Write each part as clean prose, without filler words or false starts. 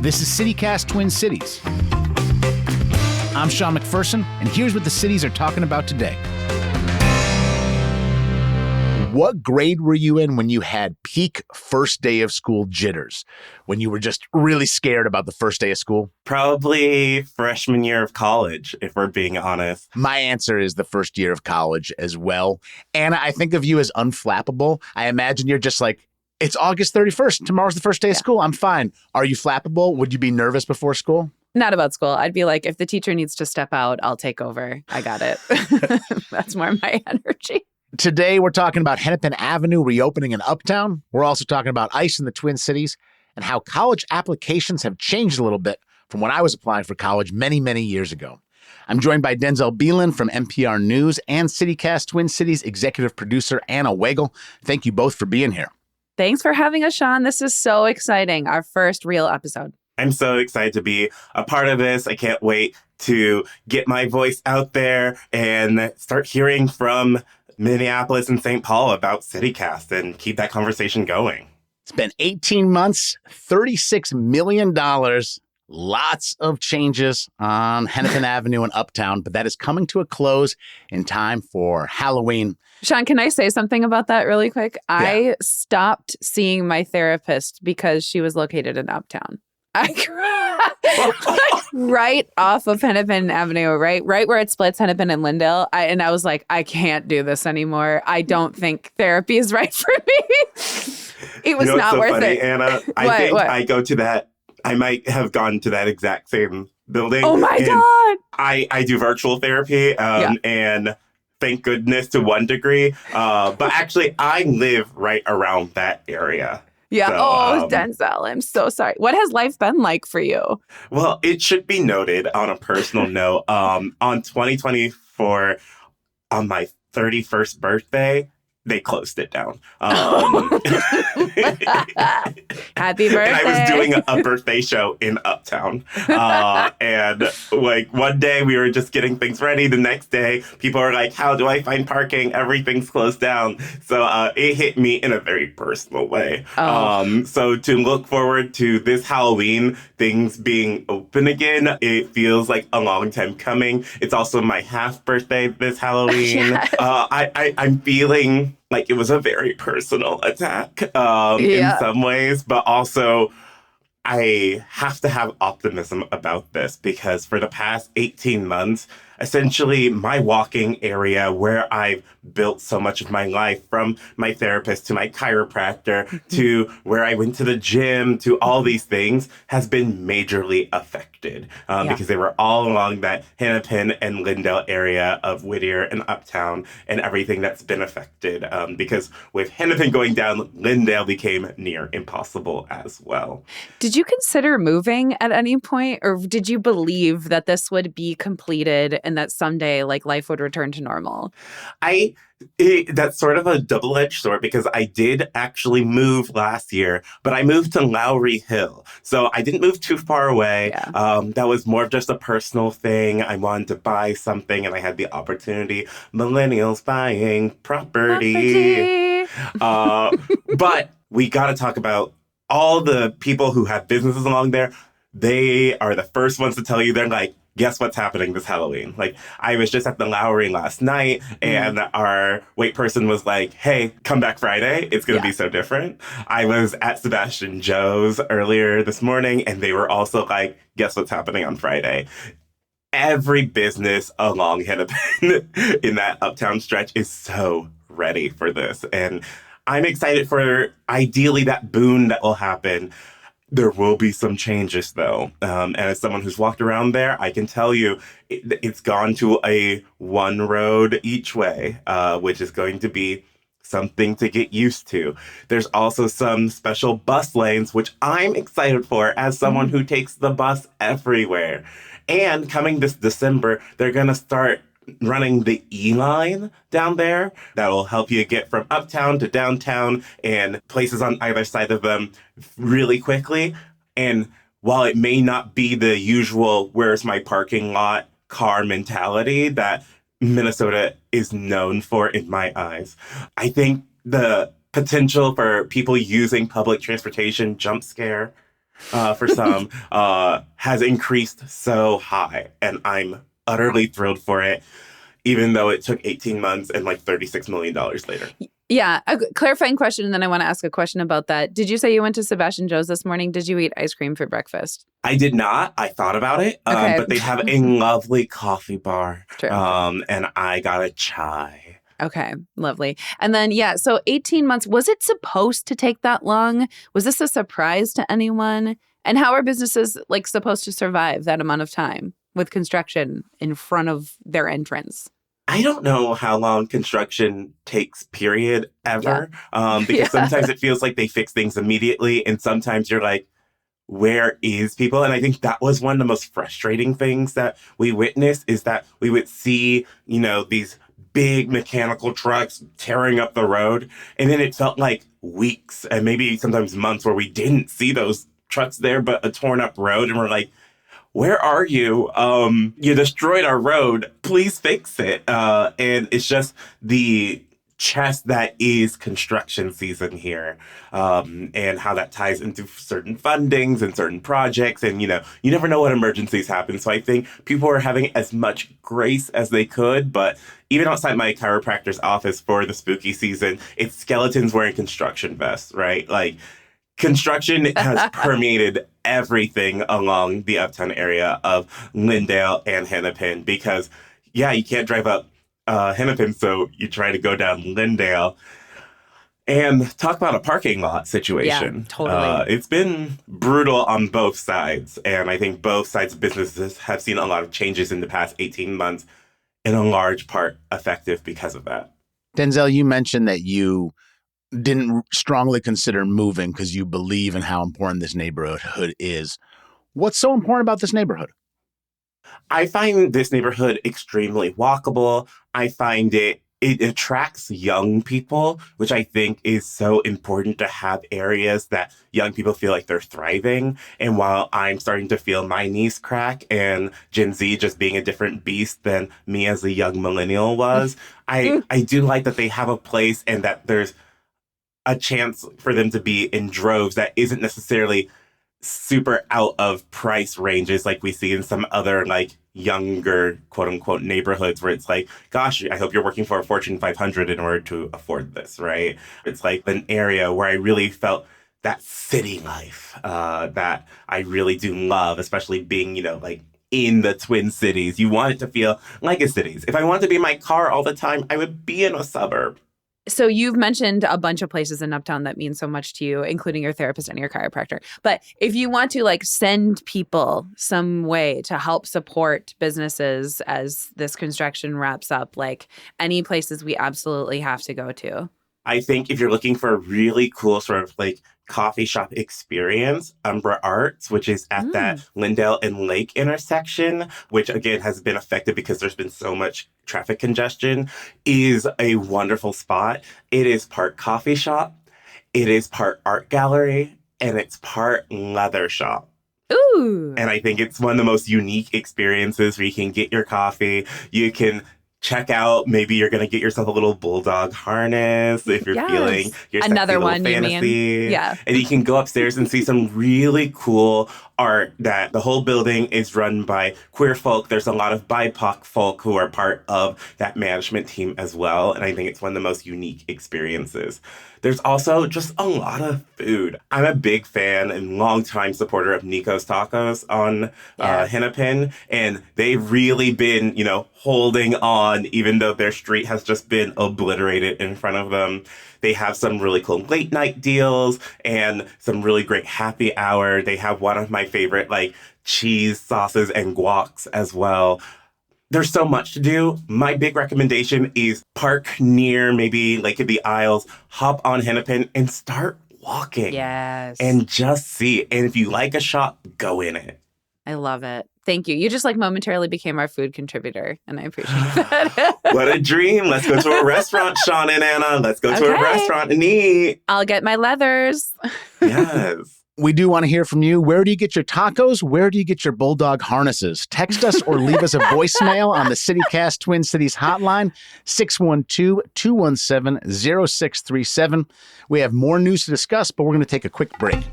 This is CityCast Twin Cities. I'm Sean McPherson, and here's what the cities are talking about today. What grade were you in when you had peak first day of school jitters? When you were just really scared about the first day of school? Probably freshman year of college, if we're being honest. My answer is the first year of college as well. Anna, I think of you as unflappable. I imagine you're just like, it's August 31st. Tomorrow's the first day of school. I'm fine. Are you flappable? Would you be nervous before school? Not about school. I'd be like, if the teacher needs to step out, I'll take over. I got it. That's more my energy. Today, we're talking about Hennepin Avenue reopening in Uptown. We're also talking about ICE in the Twin Cities and how college applications have changed a little bit from when I was applying for college many, many years ago. I'm joined by Denzel Beelan from NPR News and CityCast Twin Cities executive producer Anna Wagle. Thank you both for being here. Thanks for having us, Sean. This is so exciting. Our first real episode. I'm so excited to be a part of this. I can't wait to get my voice out there and start hearing from Minneapolis and St. Paul about CityCast and keep that conversation going. It's been 18 months, $36 million, lots of changes on Hennepin Avenue and Uptown, but that is coming to a close in time for Halloween. Sean, can I say something about that really quick? Yeah. I stopped seeing my therapist because she was located in Uptown. Right off of Hennepin Avenue, right where it splits Hennepin and Lyndale. And I was like, I can't do this anymore. I don't think therapy is right for me. It was not so worth funny, it. Anna, I think I go to that. I might have gone to that exact same building. Oh my God. I do virtual therapy and thank goodness to one degree. But actually, I live right around that area. Yeah. So, Denzel, I'm so sorry. What has life been like for you? Well, it should be noted on a personal note, on 2024, on my 31st birthday, they closed it down. Happy birthday. And I was doing a birthday show in Uptown. And like one day we were just getting things ready. The next day, people were like, how do I find parking? Everything's closed down. So it hit me in a very personal way. So to look forward to this Halloween, things being open again, it feels like a long time coming. It's also my half birthday this Halloween. Yes. I'm feeling like it was a very personal attack in some ways, but also I have to have optimism about this because for the past 18 months, essentially my walking area where I've built so much of my life, from my therapist to my chiropractor to where I went to the gym to all these things, has been majorly affected because they were all along that Hennepin and Lyndale area of Whittier and Uptown and everything that's been affected because with Hennepin going down, Lyndale became near impossible as well. Did you consider moving at any point, or did you believe that this would be completed and that someday like life would return to normal? That's sort of a double-edged sword because I did actually move last year, but I moved to Lowry Hill. So I didn't move too far away. Yeah. That was more of just a personal thing. I wanted to buy something and I had the opportunity. Millennials buying property. But we got to talk about all the people who have businesses along there. They are the first ones to tell you, they're like, guess what's happening this Halloween? Like, I was just at the Lowry last night and our wait person was like, hey, come back Friday. It's going to be so different. I was at Sebastian Joe's earlier this morning and they were also like, guess what's happening on Friday? Every business along Hennepin in that Uptown stretch is so ready for this. And I'm excited for ideally that boon that will happen. There will be some changes, though. And as someone who's walked around there, I can tell you it's gone to a one road each way, which is going to be something to get used to. There's also some special bus lanes, which I'm excited for as someone who takes the bus everywhere. And coming this December, they're going to start running the E-line down there that will help you get from uptown to downtown and places on either side of them really quickly. And while it may not be the usual where's my parking lot car mentality that Minnesota is known for in my eyes, I think the potential for people using public transportation jump scare for some, has increased so high. And I'm utterly thrilled for it, even though it took 18 months and like $36 million later. Yeah. A clarifying question, and then I want to ask a question about that. Did you say you went to Sebastian Joe's this morning? Did you eat ice cream for breakfast? I did not. I thought about it, Okay. but they have a lovely coffee bar, True. And I got a chai. Okay, lovely. And then, yeah, so 18 months, was it supposed to take that long? Was this a surprise to anyone? And how are businesses like supposed to survive that amount of time with construction in front of their entrance? I don't know how long construction takes, period, ever. Because Yeah. sometimes it feels like they fix things immediately. And sometimes you're like, where is people? And I think that was one of the most frustrating things that we witnessed is that we would see, these big mechanical trucks tearing up the road. And then it felt like weeks and maybe sometimes months where we didn't see those trucks there, but a torn up road. And we're like, where are you? You destroyed our road. Please fix it. And it's just the chess that is construction season here, and how that ties into certain fundings and certain projects. And, you never know what emergencies happen. So I think people are having as much grace as they could. But even outside my chiropractor's office for the spooky season, it's skeletons wearing construction vests, right? Like, construction has permeated everything along the Uptown area of Lyndale and Hennepin because, you can't drive up Hennepin, so you try to go down Lyndale. And talk about a parking lot situation. Yeah, totally. It's been brutal on both sides. And I think both sides of businesses have seen a lot of changes in the past 18 months, in a large part effective because of that. Denzel, you mentioned that you didn't strongly consider moving because you believe in how important this neighborhood is. What's so important about this neighborhood? I find this neighborhood extremely walkable. I find it attracts young people, which I think is so important to have areas that young people feel like they're thriving. And while I'm starting to feel my knees crack and Gen Z just being a different beast than me as a young millennial was, I do like that they have a place and that there's a chance for them to be in droves that isn't necessarily super out of price ranges like we see in some other like younger quote unquote neighborhoods where it's like, gosh, I hope you're working for a Fortune 500 in order to afford this, right? It's like an area where I really felt that city life that I really do love, especially being, like in the Twin Cities. You want it to feel like a city. If I wanted to be in my car all the time, I would be in a suburb. So you've mentioned a bunch of places in Uptown that mean so much to you, including your therapist and your chiropractor. But if you want to send people some way to help support businesses as this construction wraps up, any places we absolutely have to go to. I think if you're looking for a really cool sort of coffee shop experience, Umbra Arts, which is at that Lyndale and Lake intersection, which again has been affected because there's been so much traffic congestion, is a wonderful spot. It is part coffee shop, it is part art gallery, and it's part leather shop. Ooh. And I think it's one of the most unique experiences where you can get your coffee, you can check out, maybe you're going to get yourself a little bulldog harness if you're feeling your another one fantasy. You mean? Yeah. And you can go upstairs and see some really cool art that the whole building is run by queer folk. There's a lot of BIPOC folk who are part of that management team as well. And I think it's one of the most unique experiences. There's also just a lot of food. I'm a big fan and longtime supporter of Nico's Tacos on Hennepin. And they've really been, holding on, even though their street has just been obliterated in front of them. They have some really cool late night deals and some really great happy hour. They have one of my favorite, cheese sauces and guacs as well. There's so much to do. My big recommendation is park near maybe the Isles, hop on Hennepin and start walking. Yes. And just see. And if you like a shop, go in it. I love it. Thank you. You just momentarily became our food contributor, and I appreciate that. What a dream. Let's go to a restaurant, Sean and Anna. Let's go to a restaurant and eat. I'll get my leathers. Yes. We do want to hear from you. Where do you get your tacos? Where do you get your bulldog harnesses? Text us or leave us a voicemail on the CityCast Twin Cities hotline, 612-217-0637. We have more news to discuss, but we're going to take a quick break.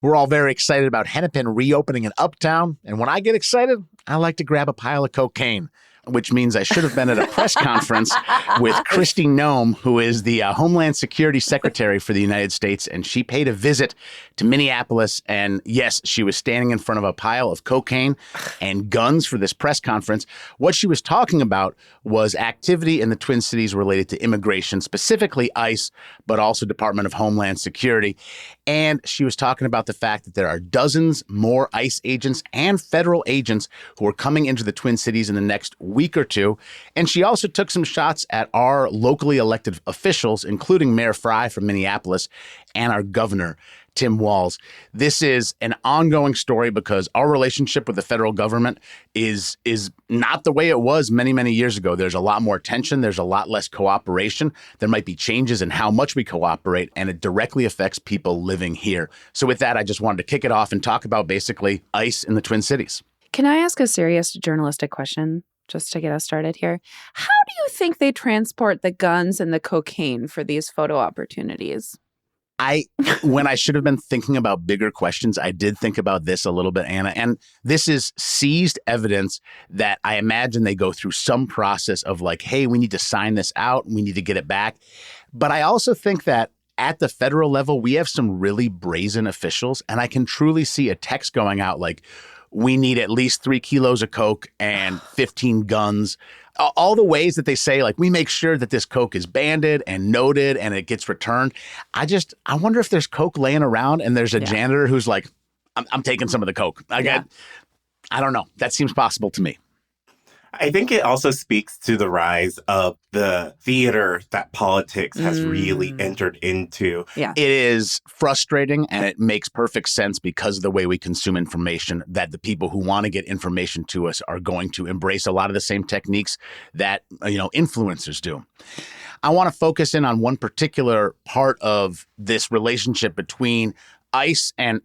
We're all very excited about Hennepin reopening in Uptown. And when I get excited, I like to grab a pile of cocaine, which means I should have been at a press conference with Kristi Noem, who is the Homeland Security Secretary for the United States. And she paid a visit to Minneapolis. And yes, she was standing in front of a pile of cocaine and guns for this press conference. What she was talking about was activity in the Twin Cities related to immigration, specifically ICE, but also Department of Homeland Security. And she was talking about the fact that there are dozens more ICE agents and federal agents who are coming into the Twin Cities in the next week or two. And she also took some shots at our locally elected officials, including Mayor Fry from Minneapolis and our governor, Tim Walz. This is an ongoing story because our relationship with the federal government is not the way it was many, many years ago. There's a lot more tension. There's a lot less cooperation. There might be changes in how much we cooperate, and it directly affects people living here. So with that, I just wanted to kick it off and talk about basically ICE in the Twin Cities. Can I ask a serious journalistic question just to get us started here? How do you think they transport the guns and the cocaine for these photo opportunities? When I should have been thinking about bigger questions, I did think about this a little bit, Anna. And this is seized evidence that I imagine they go through some process of like, hey, we need to sign this out. We need to get it back. But I also think that at the federal level, we have some really brazen officials. And I can truly see a text going out like, we need at least 3 kilos of coke and 15 guns. All the ways that they say, like, we make sure that this coke is banded and noted and it gets returned. I wonder if there's coke laying around and there's a janitor who's like, I'm taking some of the coke. I don't know. That seems possible to me. I think it also speaks to the rise of the theater that politics has really entered into. Yeah. It is frustrating, and it makes perfect sense because of the way we consume information, that the people who want to get information to us are going to embrace a lot of the same techniques that, influencers do. I want to focus in on one particular part of this relationship between ICE and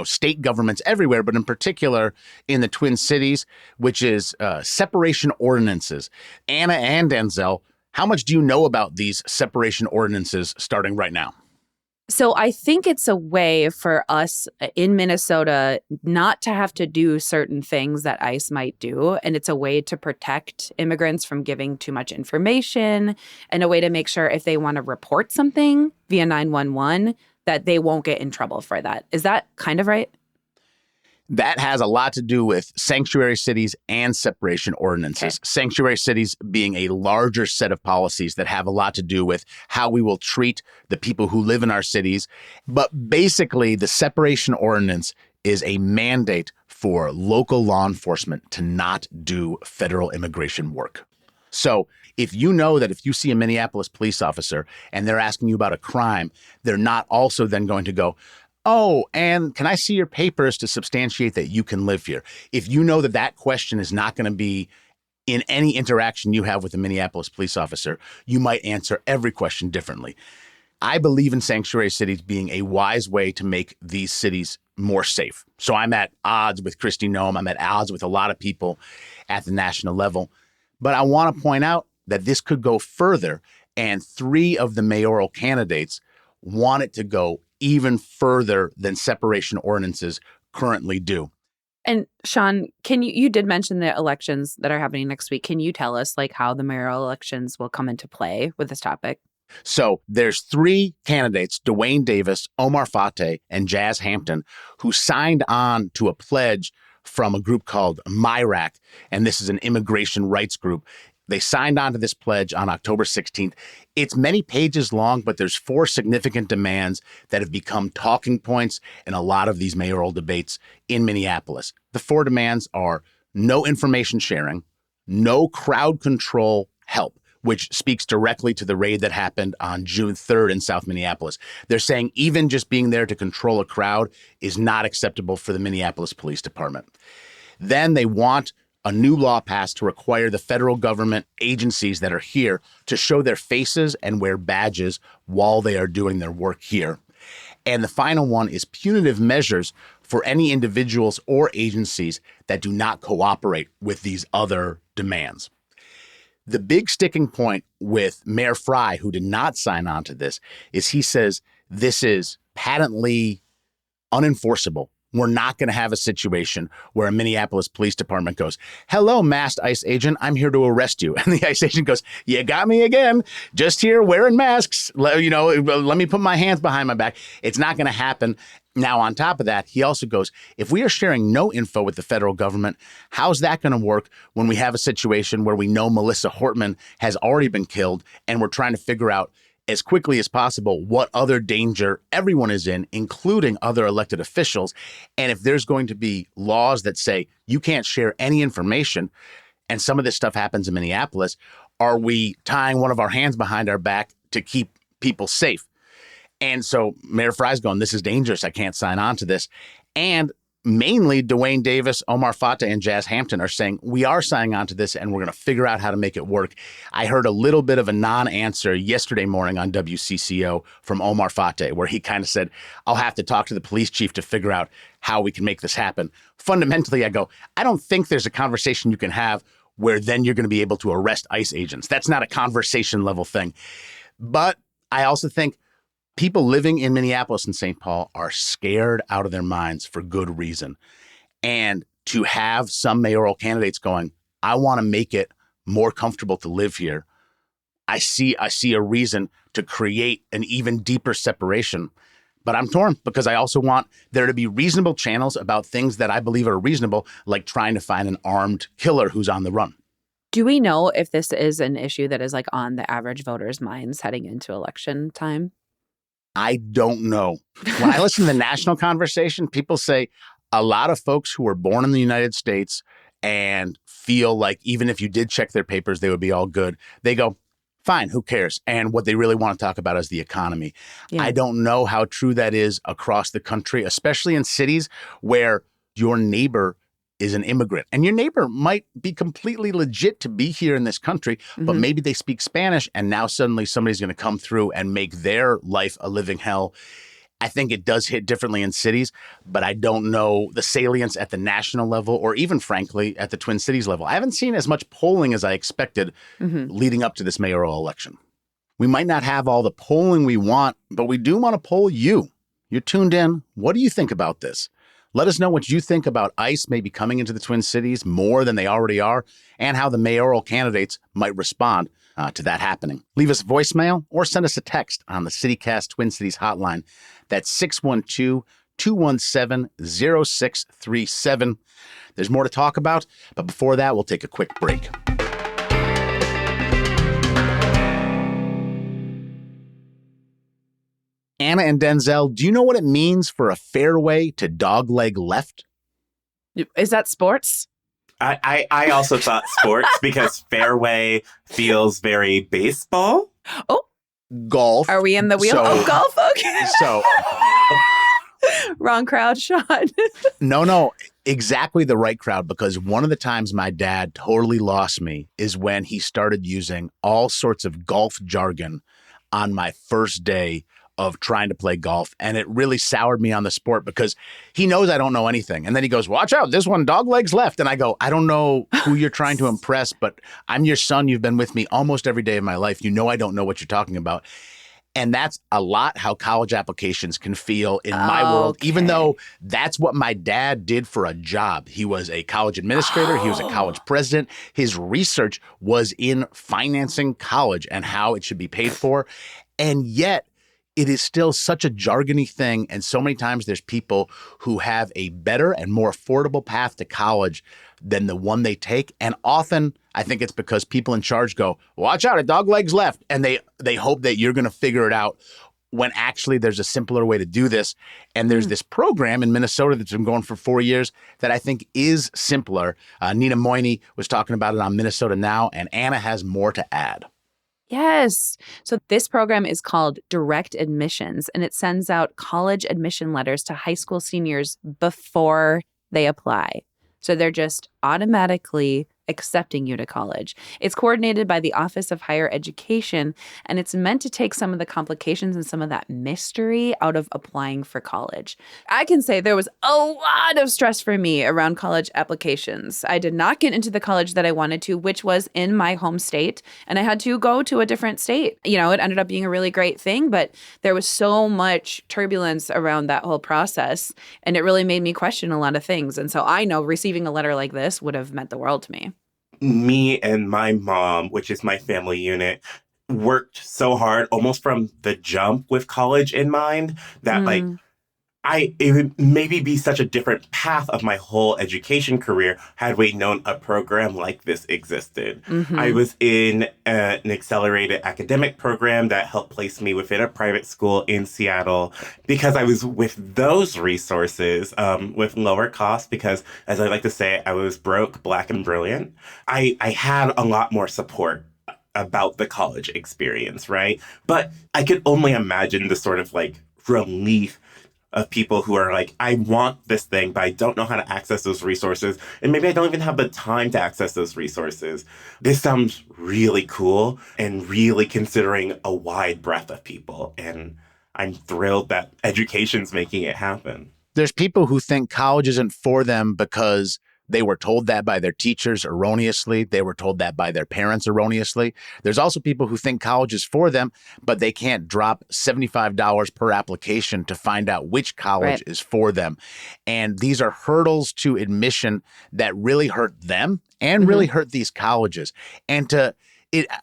state governments everywhere, but in particular in the Twin Cities, which is separation ordinances. Anna and Denzel, how much do you know about these separation ordinances starting right now? So I think it's a way for us in Minnesota not to have to do certain things that ICE might do. And it's a way to protect immigrants from giving too much information, and a way to make sure if they want to report something via 911, that they won't get in trouble for that. Is that kind of right? That has a lot to do with sanctuary cities and separation ordinances. Okay. Sanctuary cities being a larger set of policies that have a lot to do with how we will treat the people who live in our cities. But basically, the separation ordinance is a mandate for local law enforcement to not do federal immigration work. So if you know that if you see a Minneapolis police officer and they're asking you about a crime, they're not also then going to go, oh, and can I see your papers to substantiate that you can live here? If you know that that question is not going to be in any interaction you have with a Minneapolis police officer, you might answer every question differently. I believe in sanctuary cities being a wise way to make these cities more safe. So I'm at odds with Kristi Noem. I'm at odds with a lot of people at the national level. But I want to point out that this could go further, and 3 of the mayoral candidates want it to go even further than separation ordinances currently do. And Sean, you did mention the elections that are happening next week. Can you tell us how the mayoral elections will come into play with this topic? So there's 3 candidates, Dwayne Davis, Omar Fateh, and Jazz Hampton, who signed on to a pledge from a group called MIRAC, and this is an immigration rights group. They signed on to this pledge on October 16th. It's many pages long, but there's 4 significant demands that have become talking points in a lot of these mayoral debates in Minneapolis. The 4 demands are no information sharing, no crowd control help, which speaks directly to the raid that happened on June 3rd in South Minneapolis. They're saying even just being there to control a crowd is not acceptable for the Minneapolis Police Department. Then they want a new law passed to require the federal government agencies that are here to show their faces and wear badges while they are doing their work here. And the final one is punitive measures for any individuals or agencies that do not cooperate with these other demands. The big sticking point with Mayor Fry, who did not sign on to this, is he says this is patently unenforceable. We're not going to have a situation where a Minneapolis police department goes, "Hello, masked ICE agent, I'm here to arrest you." And the ICE agent goes, "You got me again, just here wearing masks. Let me put my hands behind my back." It's not going to happen. Now, on top of that, he also goes, if we are sharing no info with the federal government, how's that going to work when we have a situation where we know Melissa Hortman has already been killed and we're trying to figure out as quickly as possible what other danger everyone is in, including other elected officials. And if there's going to be laws that say you can't share any information, and some of this stuff happens in Minneapolis, are we tying one of our hands behind our back to keep people safe? And so Mayor Fry's going, this is dangerous. I can't sign on to this. And mainly Dwayne Davis, Omar Fateh, and Jazz Hampton are saying, we are signing on to this and we're going to figure out how to make it work. I heard a little bit of a non-answer yesterday morning on WCCO from Omar Fateh, where he kind of said, I'll have to talk to the police chief to figure out how we can make this happen. Fundamentally, I go, I don't think there's a conversation you can have where then you're going to be able to arrest ICE agents. That's not a conversation level thing. But I also think people living in Minneapolis and St. Paul are scared out of their minds for good reason. And to have some mayoral candidates going, I want to make it more comfortable to live here, I see a reason to create an even deeper separation. But I'm torn because I also want there to be reasonable channels about things that I believe are reasonable, like trying to find an armed killer who's on the run. Do we know if this is an issue that is like on the average voter's minds heading into election time? I don't know. When I listen to the national conversation, people say a lot of folks who were born in the United States and feel like even if you did check their papers, they would be all good. They go, fine, who cares? And what they really want to talk about is the economy. Yeah. I don't know how true that is across the country, especially in cities where your neighbor is an immigrant. And your neighbor might be completely legit to be here in this country, but maybe they speak Spanish and now suddenly somebody's going to come through and make their life a living hell. I think it does hit differently in cities, but I don't know the salience at the national level or even, frankly, at the Twin Cities level. I haven't seen as much polling as I expected leading up to this mayoral election. We might not have all the polling we want, but we do want to poll you. You're tuned in. What do you think about this? Let us know what you think about ICE maybe coming into the Twin Cities more than they already are, and how the mayoral candidates might respond to that happening. Leave us a voicemail or send us a text on the CityCast Twin Cities hotline. That's 612-217-0637. There's more to talk about, but before that, we'll take a quick break. Anna and Denzel, do you know what it means for a fairway to dogleg left? Is that sports? I also thought sports because fairway feels very baseball. Oh. Golf. Are we in the wheel? Golf? Okay. So. Wrong crowd shot. No, exactly the right crowd, because one of the times my dad totally lost me is when he started using all sorts of golf jargon on my first day of trying to play golf. And it really soured me on the sport because he knows I don't know anything. And then he goes, watch out, this one dog legs left. And I go, I don't know who you're trying to impress, but I'm your son. You've been with me almost every day of my life. You know I don't know what you're talking about. And that's a lot how college applications can feel in my world, even though that's what my dad did for a job. He was a college administrator. He was a college president. His research was in financing college and how it should be paid for. And yet, it is still such a jargony thing. And so many times there's people who have a better and more affordable path to college than the one they take. And often I think it's because people in charge go, watch out, a dog legs left. And they hope that you're going to figure it out when actually there's a simpler way to do this. And there's this program in Minnesota that's been going for 4 years that I think is simpler. Nina Moyni was talking about it on Minnesota Now, and Anna has more to add. Yes. So this program is called Direct Admissions, and it sends out college admission letters to high school seniors before they apply. So they're just automatically accepting you to college. It's coordinated by the Office of Higher Education, and it's meant to take some of the complications and some of that mystery out of applying for college. I can say there was a lot of stress for me around college applications. I did not get into the college that I wanted to, which was in my home state, and I had to go to a different state. You know, it ended up being a really great thing, but there was so much turbulence around that whole process, and it really made me question a lot of things. And so I know receiving a letter like this would have meant the world to me. Me and my mom, which is my family unit, worked so hard almost from the jump with college in mind that it would maybe be such a different path of my whole education career had we known a program like this existed. I was in an accelerated academic program that helped place me within a private school in Seattle because I was with those resources with lower cost because, as I like to say, I was broke, black, and brilliant. I had a lot more support about the college experience, right? But I could only imagine the sort of relief of people who are like, I want this thing, but I don't know how to access those resources. And maybe I don't even have the time to access those resources. This sounds really cool and really considering a wide breadth of people. And I'm thrilled that education's making it happen. There's people who think college isn't for them because they were told that by their teachers erroneously. They were told that by their parents erroneously. There's also people who think college is for them, but they can't drop $75 per application to find out which college is for them. And these are hurdles to admission that really hurt them and really hurt these colleges. And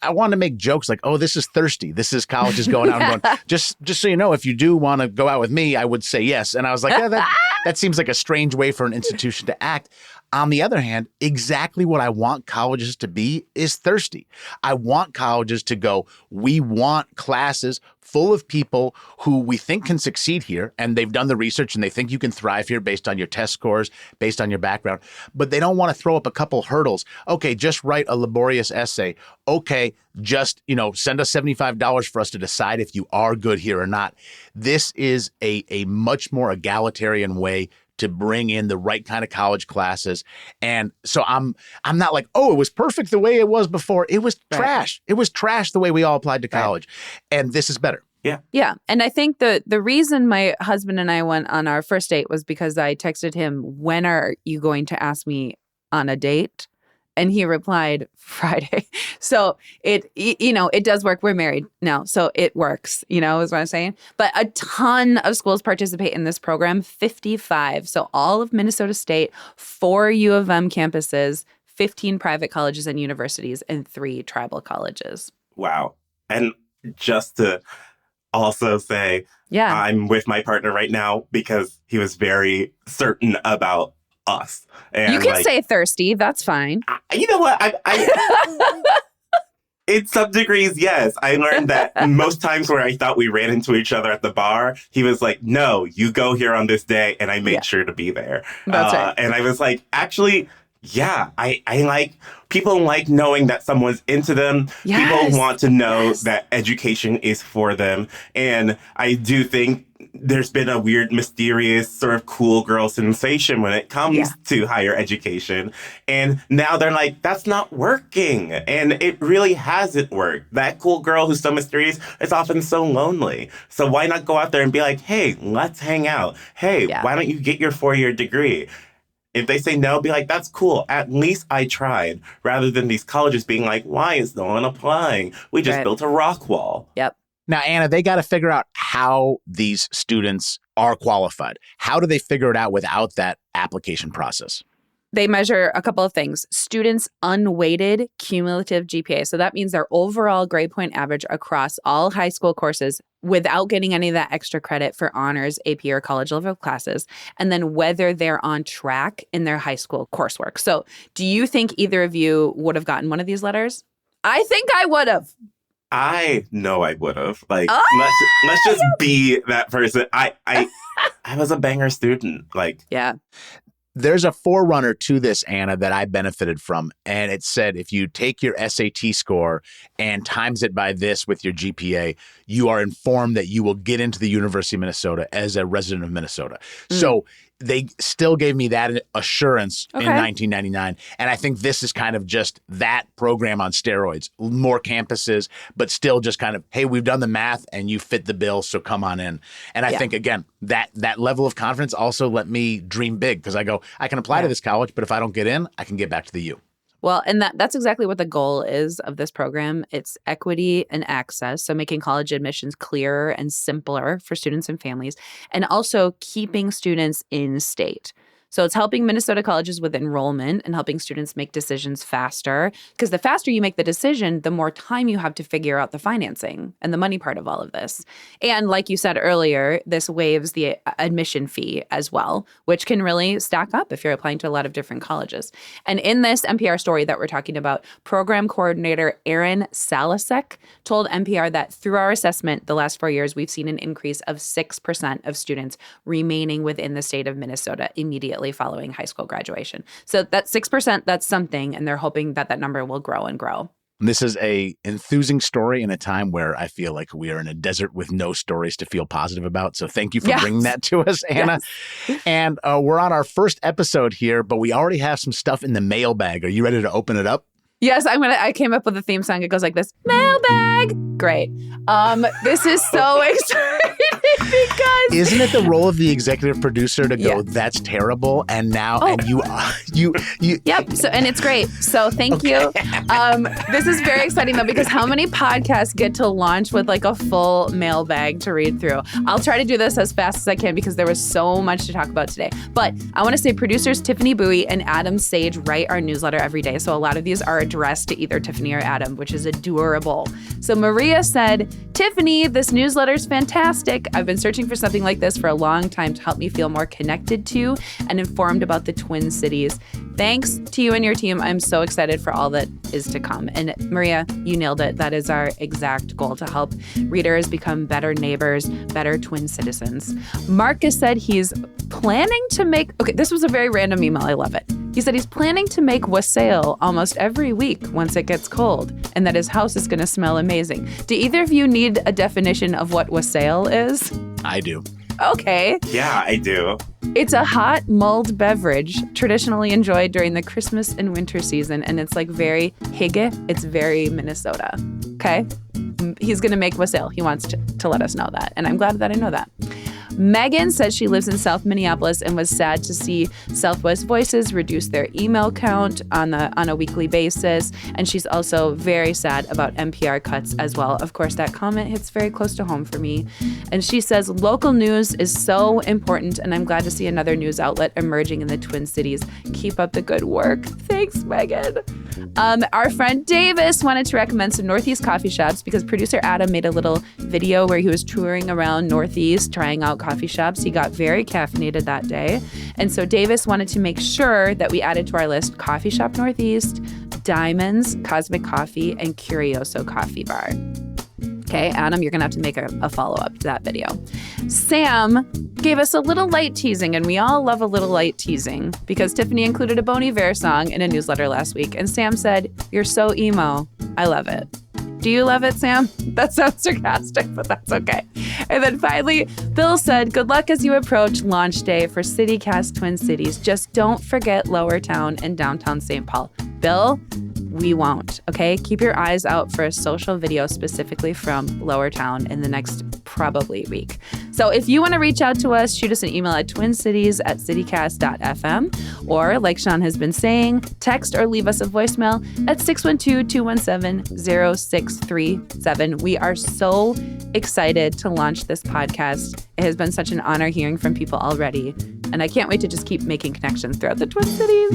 I want to make jokes like, oh, this is thirsty. This is colleges going out and going, just so you know, if you do want to go out with me, I would say yes. And I was like, yeah, that seems like a strange way for an institution to act. On the other hand, exactly what I want colleges to be is thirsty. I want colleges to go, we want classes full of people who we think can succeed here, and they've done the research and they think you can thrive here based on your test scores, based on your background, but they don't want to throw up a couple hurdles. Okay, just write a laborious essay. Okay, just, send us $75 for us to decide if you are good here or not. This is a much more egalitarian way to bring in the right kind of college classes. And so I'm not like, oh, it was perfect the way it was before. It was trash. It was trash the way we all applied to college. And this is better. Yeah. Yeah. And I think the reason my husband and I went on our first date was because I texted him, when are you going to ask me on a date? And he replied, Friday. So it does work. We're married now, so it works, is what I'm saying. But a ton of schools participate in this program, 55. So all of Minnesota State, 4 U of M campuses, 15 private colleges and universities, and 3 tribal colleges. Wow. And just to also say, I'm with my partner right now because he was very certain about us. And you can say thirsty. That's fine. You know what? I in some degrees, yes. I learned that most times where I thought we ran into each other at the bar, he was like, no, you go here on this day. And I made sure to be there. That's right. And I was like, actually, yeah, I like people like knowing that someone's into them. Yes. People want to know that education is for them. And I do think there's been a weird, mysterious sort of cool girl sensation when it comes to higher education. And now they're like, that's not working. And it really hasn't worked. That cool girl who's so mysterious is often so lonely. So why not go out there and be like, hey, let's hang out. Hey, why don't you get your 4-year degree? If they say no, be like, that's cool. At least I tried. Rather than these colleges being like, why is no one applying? We just built a rock wall. Yep. Now, Anna, they got to figure out how these students are qualified. How do they figure it out without that application process? They measure a couple of things. Students' unweighted cumulative GPA. So that means their overall grade point average across all high school courses without getting any of that extra credit for honors, AP, or college level classes. And then whether they're on track in their high school coursework. So do you think either of you would have gotten one of these letters? I think I would have. I know I would have. Let's just be that person. I was a banger student. Yeah. There's a forerunner to this, Anna, that I benefited from. And it said, if you take your SAT score and times it by this with your GPA, you are informed that you will get into the University of Minnesota as a resident of Minnesota. So they still gave me that assurance in Okay. 1999. And I think this is kind of just that program on steroids, more campuses, but still just kind of, hey, we've done the math and you fit the bill, so come on in. And I think, again, that level of confidence also let me dream big, because I go, I can apply to this college, but if I don't get in, I can get back to the U. Well, and that's exactly what the goal is of this program. It's equity and access, so making college admissions clearer and simpler for students and families, and also keeping students in state. So it's helping Minnesota colleges with enrollment and helping students make decisions faster, because the faster you make the decision, the more time you have to figure out the financing and the money part of all of this. And like you said earlier, this waives the admission fee as well, which can really stack up if you're applying to a lot of different colleges. And in this NPR story that we're talking about, program coordinator Aaron Salasek told NPR that through our assessment the last 4 years, we've seen an increase of 6% of students remaining within the state of Minnesota immediately following high school graduation. So that 6%, that's something, and they're hoping that that number will grow and grow. This is a enthusing story in a time where I feel like we are in a desert with no stories to feel positive about. So thank you for bringing that to us, Anna. Yes. And we're on our first episode here, but we already have some stuff in the mailbag. Are you ready to open it up? Yes, I came up with a theme song. It goes like this: mailbag. Great. This is so exciting because isn't it the role of the executive producer to go, that's terrible, and now and you Yep. So and it's great. So thank you. This is very exciting though, because how many podcasts get to launch with like a full mailbag to read through? I'll try to do this as fast as I can because there was so much to talk about today. But I want to say producers Tiffany Bowie and Adam Sage write our newsletter every day. So a lot of these are addressed to either Tiffany or Adam, which is adorable. So Maria said, Tiffany, this newsletter is fantastic. I've been searching for something like this for a long time to help me feel more connected to and informed about the Twin Cities. Thanks to you and your team. I'm so excited for all that is to come. And Maria, you nailed it. That is our exact goal, to help readers become better neighbors, better Twin citizens. Marcus said he's planning to make, this was a very random email. I love it. He said he's planning to make wassail almost every week once it gets cold, and that his house is going to smell amazing. Do either of you need a definition of what wassail is? I do. Okay. Yeah, I do. It's a hot mulled beverage traditionally enjoyed during the Christmas and winter season, and it's like very hygge. It's very Minnesota. Okay? He's going to make wassail. He wants to let us know that, and I'm glad that I know that. Megan says she lives in South Minneapolis and was sad to see Southwest Voices reduce their email count on a weekly basis. And she's also very sad about NPR cuts as well. Of course, that comment hits very close to home for me. And she says local news is so important, and I'm glad to see another news outlet emerging in the Twin Cities. Keep up the good work. Thanks, Megan. Our friend Davis wanted to recommend some Northeast coffee shops because producer Adam made a little video where he was touring around Northeast, trying out coffee shops. He got very caffeinated that day. And so Davis wanted to make sure that we added to our list Coffee Shop Northeast, Diamonds, Cosmic Coffee, and Curioso Coffee Bar. Okay, Adam, you're going to have to make a follow-up to that video. Sam gave us a little light teasing, and we all love a little light teasing because Tiffany included a Bon Iver song in a newsletter last week, and Sam said, "You're so emo. I love it." Do you love it, Sam? That sounds sarcastic, but that's okay. And then finally, Bill said, good luck as you approach launch day for CityCast Twin Cities. Just don't forget Lowertown and downtown St. Paul. Bill, we won't, okay? Keep your eyes out for a social video specifically from Lowertown in the next probably week. So if you want to reach out to us, shoot us an email at twincities@citycast.fm, or like Sean has been saying, text or leave us a voicemail at 612-217-0637. We are so excited to launch this podcast. It has been such an honor hearing from people already, and I can't wait to just keep making connections throughout the Twin Cities.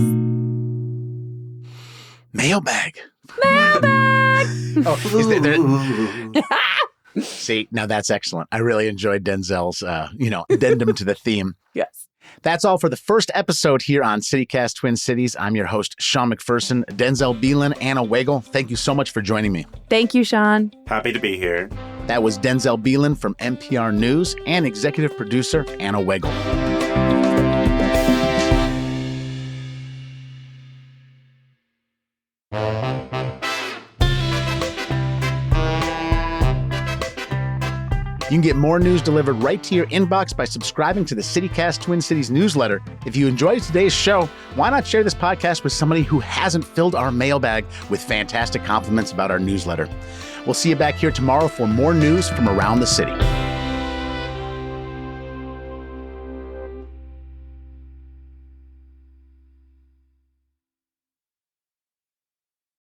Mailbag. Mailbag! See, now that's excellent. I really enjoyed Denzel's, addendum to the theme. Yes. That's all for the first episode here on CityCast Twin Cities. I'm your host, Sean McPherson. Denzel Beelan, Anna Wagle, thank you so much for joining me. Thank you, Sean. Happy to be here. That was Denzel Beelan from NPR News and executive producer Anna Wagle. You can get more news delivered right to your inbox by subscribing to the CityCast Twin Cities newsletter. If you enjoyed today's show, why not share this podcast with somebody who hasn't filled our mailbag with fantastic compliments about our newsletter? We'll see you back here tomorrow for more news from around the city.